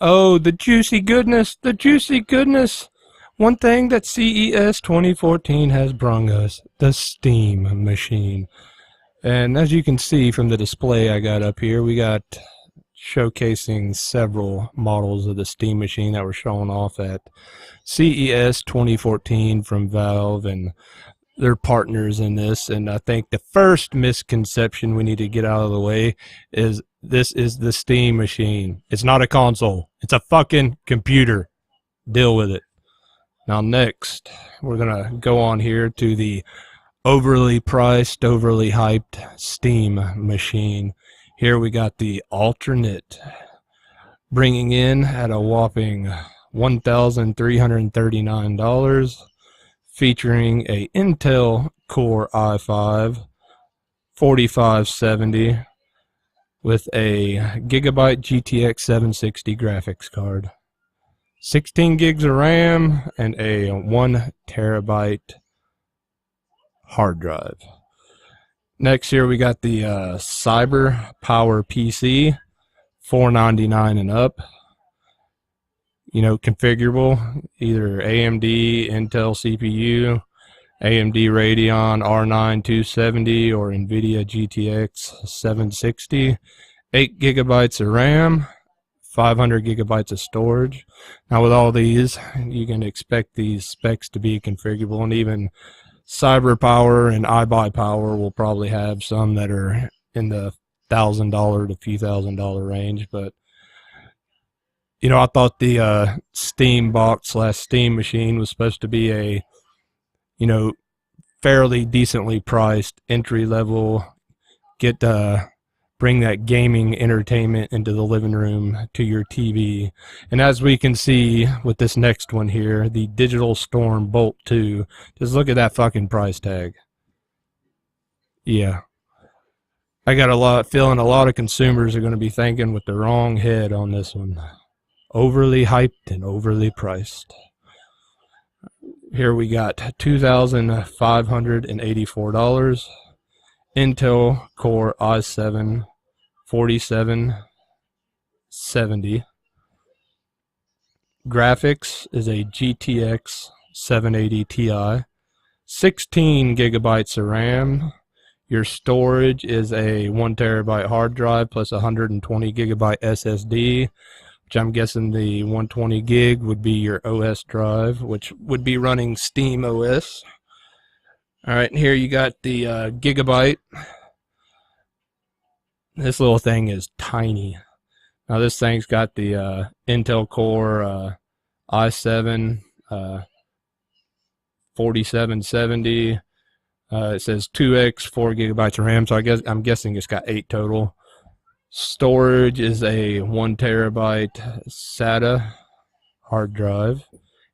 Oh, the juicy goodness, the juicy goodness. One thing that CES 2014 has brung us, the Steam machine. And as you can see from the display I got up here, we got showcasing several models of the Steam machine that were shown off at CES 2014 from Valve and their partners in this. And I think the first misconception we need to get out of the way is this is the Steam machine. It's not a console. It's a fucking computer. Deal with it. Now next, we're going to go on here to the overly priced, overly hyped Steam machine. Here we got the alternate, bringing in at a whopping $1,339, featuring a Intel Core i5 4570 with a Gigabyte GTX 760 graphics card, 16 gigs of RAM, and a 1 terabyte hard drive. Next here we got the Cyber Power PC, $499 and up. You know, configurable, either AMD, Intel CPU, AMD Radeon R9 270, or NVIDIA GTX 760. 8 gigabytes of RAM, 500 gigabytes of storage. Now with all these, you can expect these specs to be configurable, and even Cyber Power and iBuyPower will probably have some that are in the $1,000 to few $1,000 range. But you know, I thought the Steam box / Steam machine was supposed to be a, you know, fairly decently priced entry level, bring that gaming entertainment into the living room to your TV. And as we can see with this next one here, the Digital Storm Bolt 2, just look at that fucking price tag. Yeah. I got a feeling a lot of consumers are going to be thinking with the wrong head on this one. Overly hyped and overly priced. Here we got $2,584. Intel Core i7 4770. Graphics is a GTX 780 Ti. 16 gigabytes of RAM. Your storage is a 1 terabyte hard drive plus 120 gigabyte SSD. Which I'm guessing the 120 gig would be your OS drive, which would be running SteamOS. Alright, and here you got the Gigabyte. This little thing is tiny. Now this thing's got the Intel Core i7 4770. It says 2x 4 gigabytes of RAM, so I'm guessing it's got 8 total. Storage is a 1 terabyte SATA hard drive.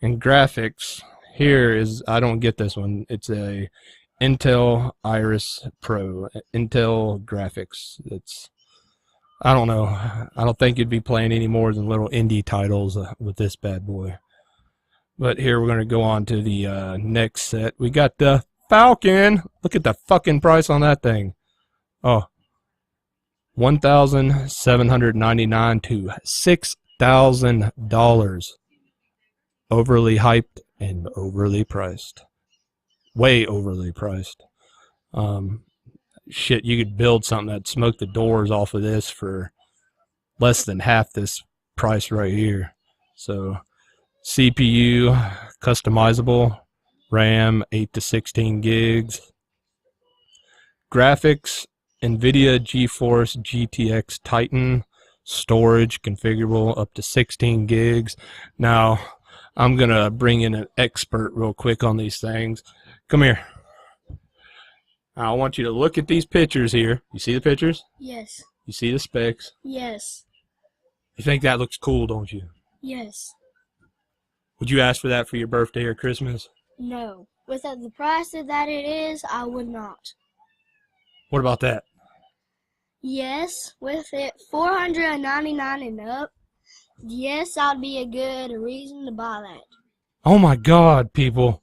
And graphics, here is, I don't get this one. It's a Intel Iris Pro, Intel graphics. I don't know. I don't think you'd be playing any more than little indie titles with this bad boy. But here we're going to go on to the next set. We got the Falcon. Look at the fucking price on that thing. Oh. $1,799 to $6,000. Overly hyped and overly priced. Way overly priced. Shit, you could build something that'd smoke the doors off of this for less than half this price right here. So, CPU, customizable. RAM, 8 to 16 gigs. Graphics, NVIDIA GeForce GTX Titan. Storage configurable up to 16 gigs. Now, I'm going to bring in an expert real quick on these things. Come here. Now, I want you to look at these pictures here. You see the pictures? Yes. You see the specs? Yes. You think that looks cool, don't you? Yes. Would you ask for that for your birthday or Christmas? No. With the price that it is, I would not. What about that? Yes, with it $499 and up, yes, that'd be a good reason to buy that. Oh my God, people.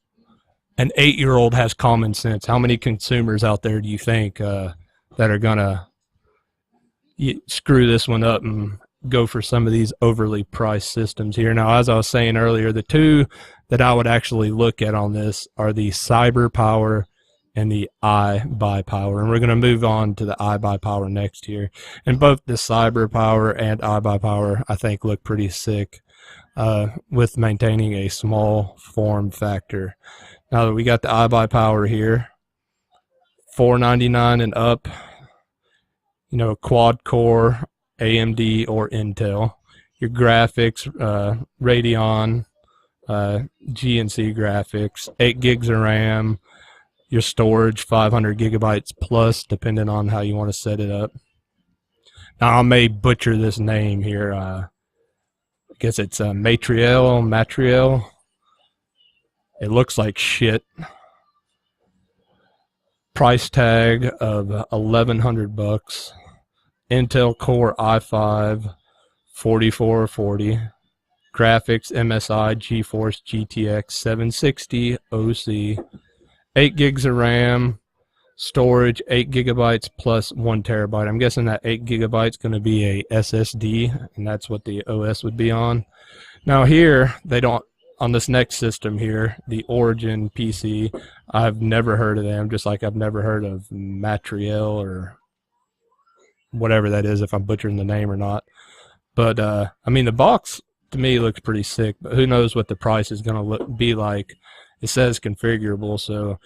An 8-year-old has common sense. How many consumers out there do you think that are going to screw this one up and go for some of these overly priced systems here. Now, as I was saying earlier, the two that I would actually look at on this are the CyberPower and the iBuyPower, and we're going to move on to the iBuyPower next here. And both the CyberPower and iBuyPower, I think, look pretty sick with maintaining a small form factor. Now that we got the iBuyPower here, $499 and up, you know, quad core, AMD or Intel. Your graphics, Radeon, GNC graphics, 8 gigs of RAM. Your storage, 500 gigabytes plus, depending on how you want to set it up. Now, I may butcher this name here. I guess it's Matriel. It looks like shit. Price tag of $1,100. Intel Core i5, 4440. Graphics, MSI GeForce GTX 760 OC. 8 gigs of RAM, storage 8 gigabytes plus 1 terabyte. I'm guessing that 8 gigabytes going to be a SSD, and that's what the OS would be on. Now here, they don't, on this next system here, the Origin PC, I've never heard of them, just like I've never heard of Matriel or whatever that is, if I'm butchering the name or not. But, I mean, the box to me looks pretty sick, but who knows what the price is going to be like. It says configurable, so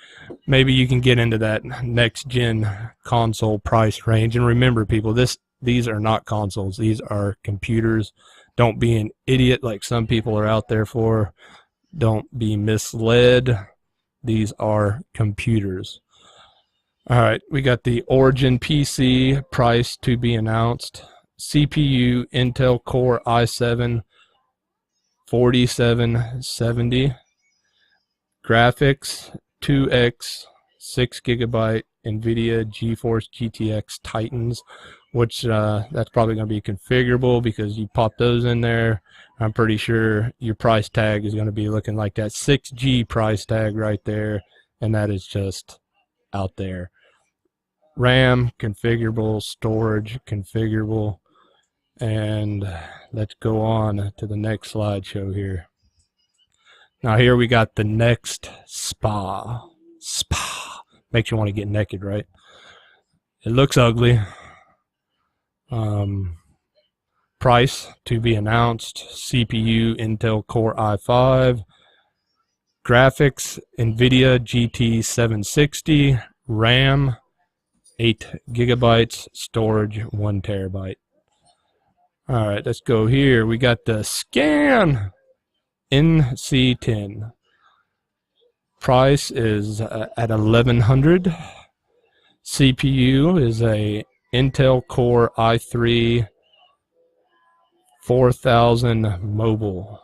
maybe you can get into that next gen console price range. And remember, people, these are not consoles. These are computers. Don't be an idiot like some people are out there for. Don't be misled. These are computers. All right, we got the Origin PC, price to be announced. CPU, Intel Core i7, 4770. Graphics, 2X, 6 gigabyte NVIDIA GeForce GTX Titans, which that's probably going to be configurable because you pop those in there. I'm pretty sure your price tag is going to be looking like that 6G price tag right there, and that is just out there. RAM, configurable. Storage, configurable. And let's go on to the next slideshow here. Now here we got the next spa. Makes you want to get naked, right? It looks ugly. Price to be announced. CPU, Intel Core i5. Graphics, NVIDIA GT 760. RAM, 8 gigabytes. Storage, 1 terabyte. All right, let's go here. We got the Scan NC10. Price is at $1,100. CPU is a Intel Core i3 4000 mobile.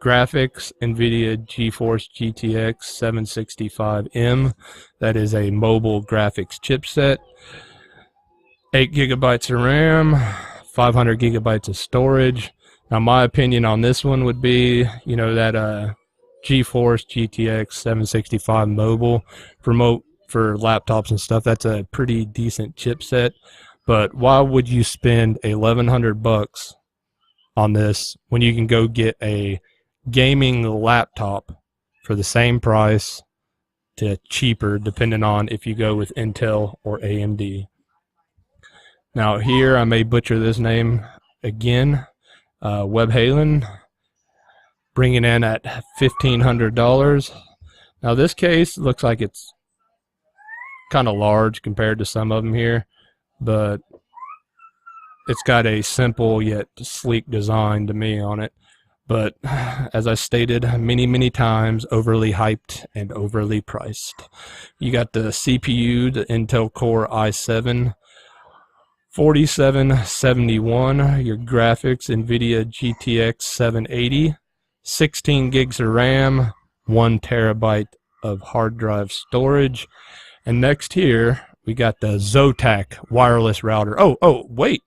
Graphics, NVIDIA GeForce GTX 765M. That is a mobile graphics chipset. 8 gigabytes of RAM, 500 gigabytes of storage. Now, my opinion on this one would be, you know, that GeForce GTX 765 mobile for laptops and stuff. That's a pretty decent chipset. But why would you spend $1,100 on this when you can go get a gaming laptop for the same price to cheaper, depending on if you go with Intel or AMD? Now here, I may butcher this name again. Webhalen, bringing in at $1,500. Now this case looks like it's kind of large compared to some of them here, but it's got a simple yet sleek design to me on it. But as I stated many times, overly hyped and overly priced. You got the CPU, the Intel Core i7 4771, your graphics, NVIDIA GTX 780, 16 gigs of RAM, 1 terabyte of hard drive storage. And next here, we got the Zotac wireless router. Oh, wait.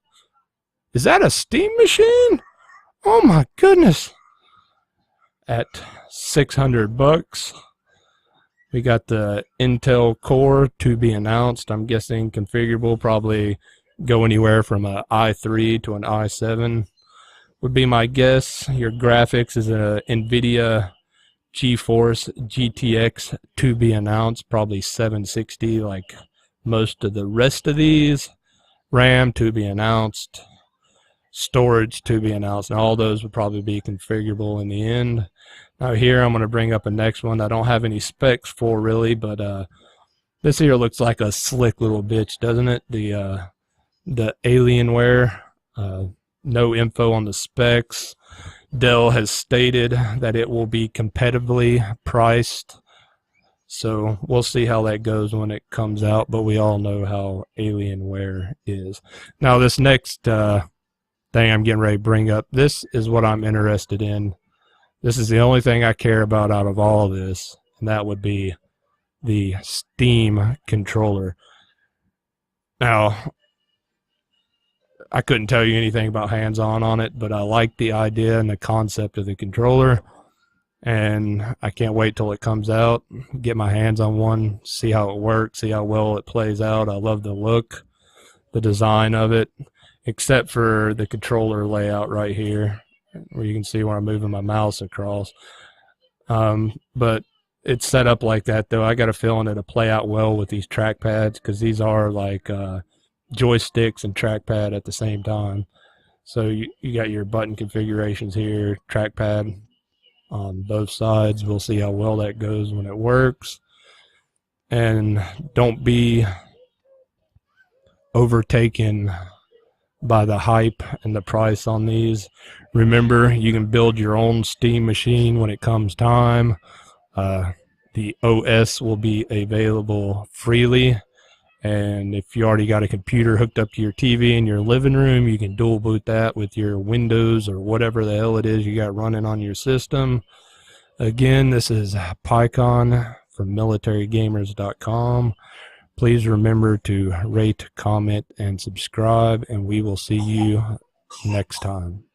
Is that a Steam machine? Oh my goodness. At $600. We got the Intel Core to be announced. I'm guessing configurable, probably go anywhere from an i3 to an i7. would be my guess. Your graphics is a NVIDIA GeForce GTX to be announced, probably 760 like most of the rest of these. RAM to be announced. Storage to be announced. And all those would probably be configurable in the end. Now here I'm going to bring up a next one I don't have any specs for really, but this here looks like a slick little bitch, doesn't it? The Alienware. No info on the specs. Dell has stated that it will be competitively priced, so we'll see how that goes when it comes out, but we all know how Alienware is. Now this next thing I'm getting ready to bring up, this is what I'm interested in. This is the only thing I care about out of all of this, and that would be the Steam controller. Now, I couldn't tell you anything about hands-on on it, but I like the idea and the concept of the controller, and I can't wait till it comes out, get my hands on one, see how it works, see how well it plays out. I love the look, the design of it, except for the controller layout right here, where you can see where I'm moving my mouse across. But it's set up like that, though. I got a feeling it'll play out well with these trackpads, because these are like joysticks and trackpad at the same time. So you got your button configurations here, trackpad on both sides. We'll see how well that goes when it works. And don't be overtaken by the hype and the price on these. Remember, you can build your own Steam machine when it comes time. The OS will be available freely, and if you already got a computer hooked up to your TV in your living room, you can dual boot that with your Windows or whatever the hell it is you got running on your system. Again, this is Pikkon from militarygamers.com. Please remember to rate, comment, and subscribe, and we will see you next time.